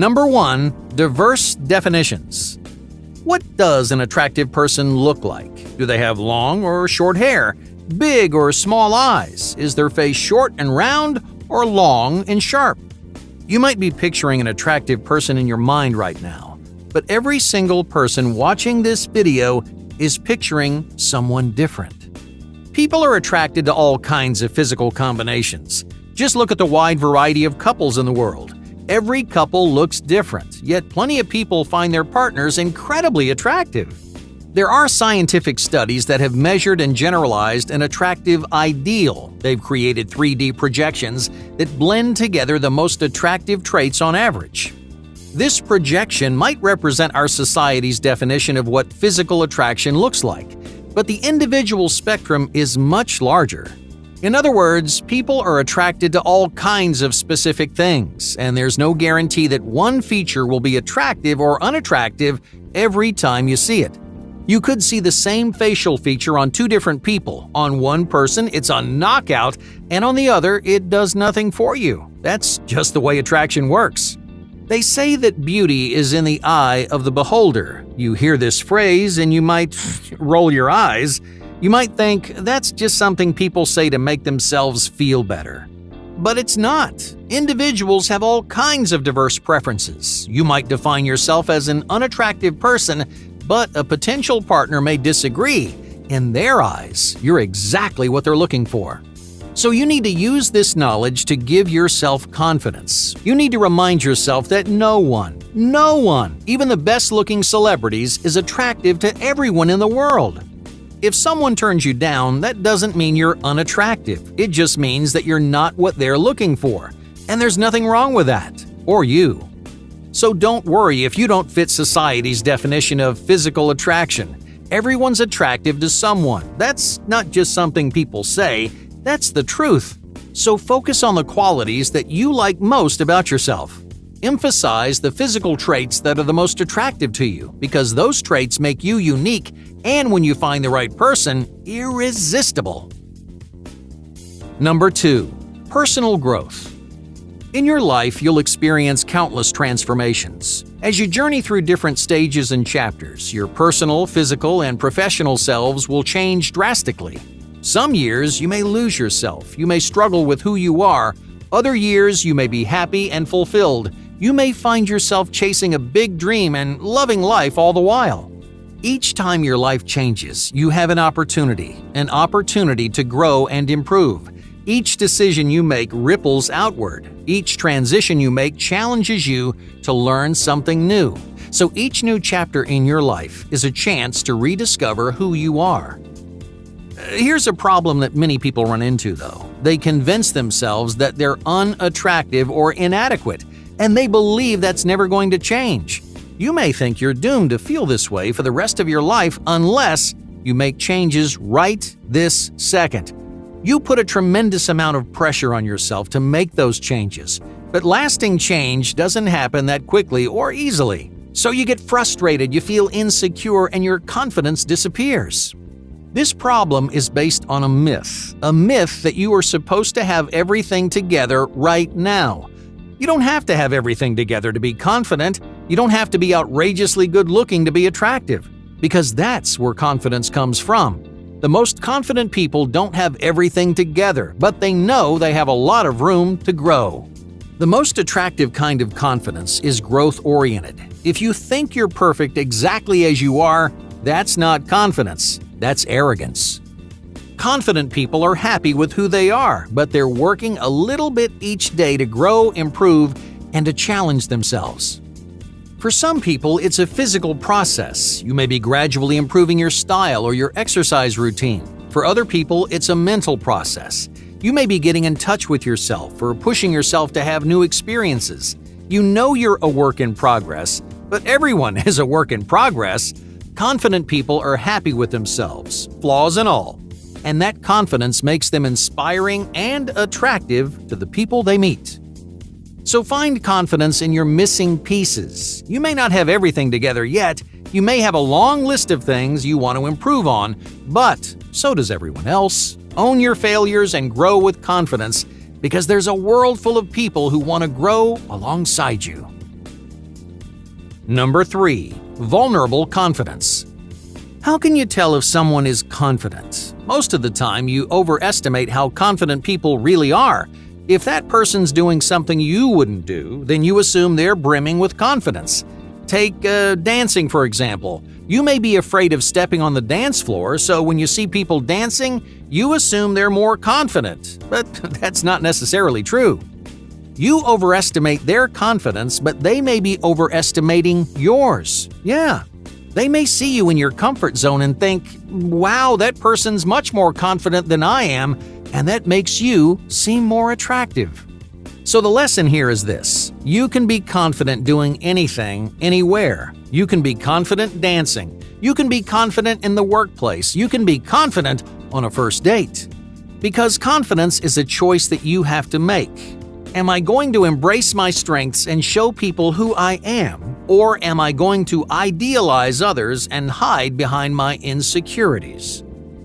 Number 1. Diverse definitions. What does an attractive person look like? Do they have long or short hair? Big or small eyes? Is their face short and round or long and sharp? You might be picturing an attractive person in your mind right now, but every single person watching this video is picturing someone different. People are attracted to all kinds of physical combinations. Just look at the wide variety of couples in the world. Every couple looks different, yet plenty of people find their partners incredibly attractive. There are scientific studies that have measured and generalized an attractive ideal. They've created 3D projections that blend together the most attractive traits on average. This projection might represent our society's definition of what physical attraction looks like, but the individual spectrum is much larger. In other words, people are attracted to all kinds of specific things, and there's no guarantee that one feature will be attractive or unattractive every time you see it. You could see the same facial feature on two different people. On one person, it's a knockout, and on the other, it does nothing for you. That's just the way attraction works. They say that beauty is in the eye of the beholder. You hear this phrase and you might roll your eyes. You might think that's just something people say to make themselves feel better. But it's not. Individuals have all kinds of diverse preferences. You might define yourself as an unattractive person, but a potential partner may disagree. In their eyes, you're exactly what they're looking for. So you need to use this knowledge to give yourself confidence. You need to remind yourself that no one, even the best-looking celebrities, is attractive to everyone in the world. If someone turns you down, that doesn't mean you're unattractive. It just means that you're not what they're looking for. And there's nothing wrong with that, or you. So don't worry if you don't fit society's definition of physical attraction. Everyone's attractive to someone. That's not just something people say, that's the truth. So focus on the qualities that you like most about yourself. Emphasize the physical traits that are the most attractive to you, because those traits make you unique and, when you find the right person, irresistible. Number 2. Personal growth. In your life, you'll experience countless transformations. As you journey through different stages and chapters, your personal, physical, and professional selves will change drastically. Some years, you may lose yourself. You may struggle with who you are. Other years, you may be happy and fulfilled. You may find yourself chasing a big dream and loving life all the while. Each time your life changes, you have an opportunity to grow and improve. Each decision you make ripples outward. Each transition you make challenges you to learn something new. So each new chapter in your life is a chance to rediscover who you are. Here's a problem that many people run into, though. They convince themselves that they're unattractive or inadequate, and they believe that's never going to change. You may think you're doomed to feel this way for the rest of your life unless you make changes right this second. You put a tremendous amount of pressure on yourself to make those changes, but lasting change doesn't happen that quickly or easily. So you get frustrated, you feel insecure, and your confidence disappears. This problem is based on a myth that you are supposed to have everything together right now. You don't have to have everything together to be confident. You don't have to be outrageously good-looking to be attractive, because that's where confidence comes from. The most confident people don't have everything together, but they know they have a lot of room to grow. The most attractive kind of confidence is growth-oriented. If you think you're perfect exactly as you are, that's not confidence, that's arrogance. Confident people are happy with who they are, but they're working a little bit each day to grow, improve, and to challenge themselves. For some people, it's a physical process. You may be gradually improving your style or your exercise routine. For other people, it's a mental process. You may be getting in touch with yourself or pushing yourself to have new experiences. You know you're a work in progress, but everyone is a work in progress. Confident people are happy with themselves, flaws and all. And that confidence makes them inspiring and attractive to the people they meet. So find confidence in your missing pieces. You may not have everything together yet. You may have a long list of things you want to improve on, but so does everyone else. Own your failures and grow with confidence, because there's a world full of people who want to grow alongside you. Number 3. Vulnerable confidence. How can you tell if someone is confident? Most of the time, you overestimate how confident people really are. If that person's doing something you wouldn't do, then you assume they're brimming with confidence. Take dancing, for example. You may be afraid of stepping on the dance floor, so when you see people dancing, you assume they're more confident. But that's not necessarily true. You overestimate their confidence, but they may be overestimating yours. Yeah. They may see you in your comfort zone and think, wow, that person's much more confident than I am, and that makes you seem more attractive. So the lesson here is this: you can be confident doing anything, anywhere. You can be confident dancing. You can be confident in the workplace. You can be confident on a first date. Because confidence is a choice that you have to make. Am I going to embrace my strengths and show people who I am? Or am I going to idealize others and hide behind my insecurities?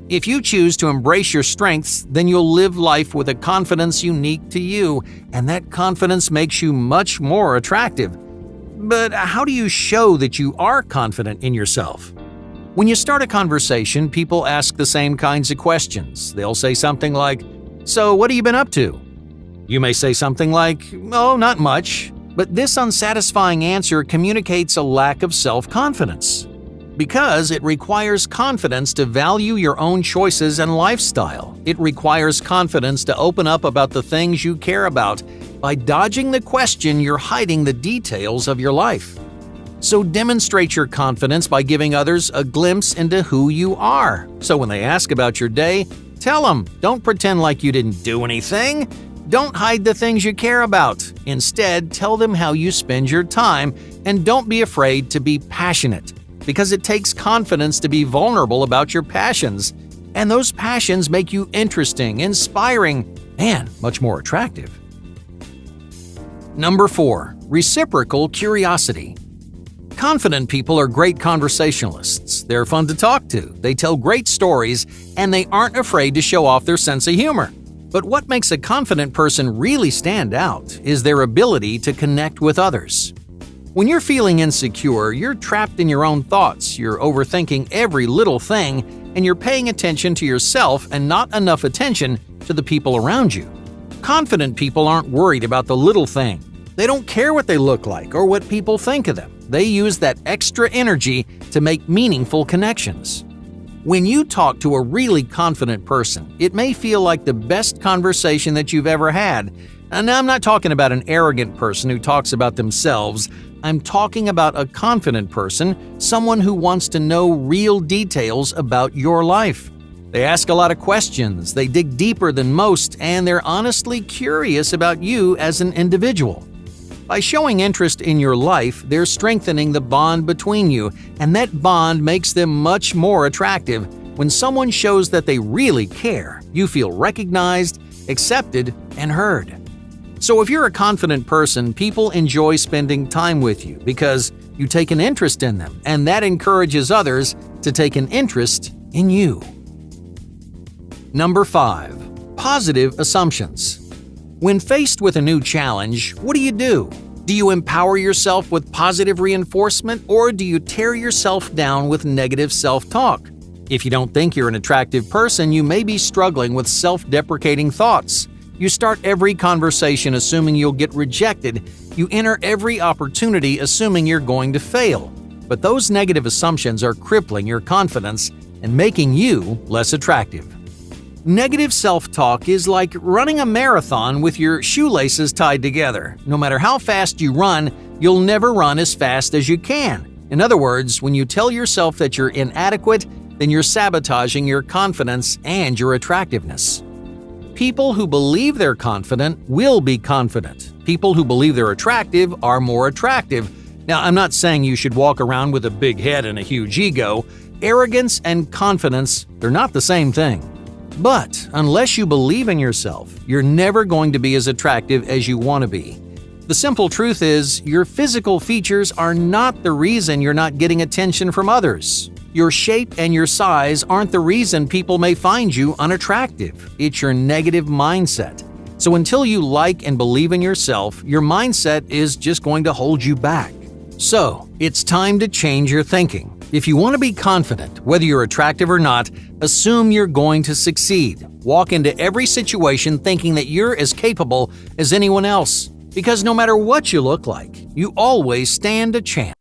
If you choose to embrace your strengths, then you'll live life with a confidence unique to you, and that confidence makes you much more attractive. But how do you show that you are confident in yourself? When you start a conversation, people ask the same kinds of questions. They'll say something like, "So what have you been up to?" You may say something like, "Oh, not much." But this unsatisfying answer communicates a lack of self-confidence. Because it requires confidence to value your own choices and lifestyle. It requires confidence to open up about the things you care about. By dodging the question, you're hiding the details of your life. So demonstrate your confidence by giving others a glimpse into who you are. So when they ask about your day, tell them. Don't pretend like you didn't do anything. Don't hide the things you care about. Instead, tell them how you spend your time, and don't be afraid to be passionate, because it takes confidence to be vulnerable about your passions. And those passions make you interesting, inspiring, and much more attractive. Number 4. Reciprocal curiosity. Confident people are great conversationalists. They're fun to talk to, they tell great stories, and they aren't afraid to show off their sense of humor. But what makes a confident person really stand out is their ability to connect with others. When you're feeling insecure, you're trapped in your own thoughts, you're overthinking every little thing, and you're paying attention to yourself and not enough attention to the people around you. Confident people aren't worried about the little thing. They don't care what they look like or what people think of them. They use that extra energy to make meaningful connections. When you talk to a really confident person, it may feel like the best conversation that you've ever had. And I'm not talking about an arrogant person who talks about themselves. I'm talking about a confident person, someone who wants to know real details about your life. They ask a lot of questions, they dig deeper than most, and they're honestly curious about you as an individual. By showing interest in your life, they're strengthening the bond between you, and that bond makes them much more attractive. When someone shows that they really care, you feel recognized, accepted, and heard. So if you're a confident person, people enjoy spending time with you because you take an interest in them, and that encourages others to take an interest in you. Number 5. Positive assumptions. When faced with a new challenge, what do? Do you empower yourself with positive reinforcement, or do you tear yourself down with negative self-talk? If you don't think you're an attractive person, you may be struggling with self-deprecating thoughts. You start every conversation assuming you'll get rejected. You enter every opportunity assuming you're going to fail. But those negative assumptions are crippling your confidence and making you less attractive. Negative self-talk is like running a marathon with your shoelaces tied together. No matter how fast you run, you'll never run as fast as you can. In other words, when you tell yourself that you're inadequate, then you're sabotaging your confidence and your attractiveness. People who believe they're confident will be confident. People who believe they're attractive are more attractive. Now, I'm not saying you should walk around with a big head and a huge ego. Arrogance and confidence, they're not the same thing. But unless you believe in yourself, you're never going to be as attractive as you want to be. The simple truth is, your physical features are not the reason you're not getting attention from others. Your shape and your size aren't the reason people may find you unattractive. It's your negative mindset. So until you like and believe in yourself, your mindset is just going to hold you back. So, it's time to change your thinking. If you want to be confident, whether you're attractive or not, assume you're going to succeed. Walk into every situation thinking that you're as capable as anyone else. Because no matter what you look like, you always stand a chance.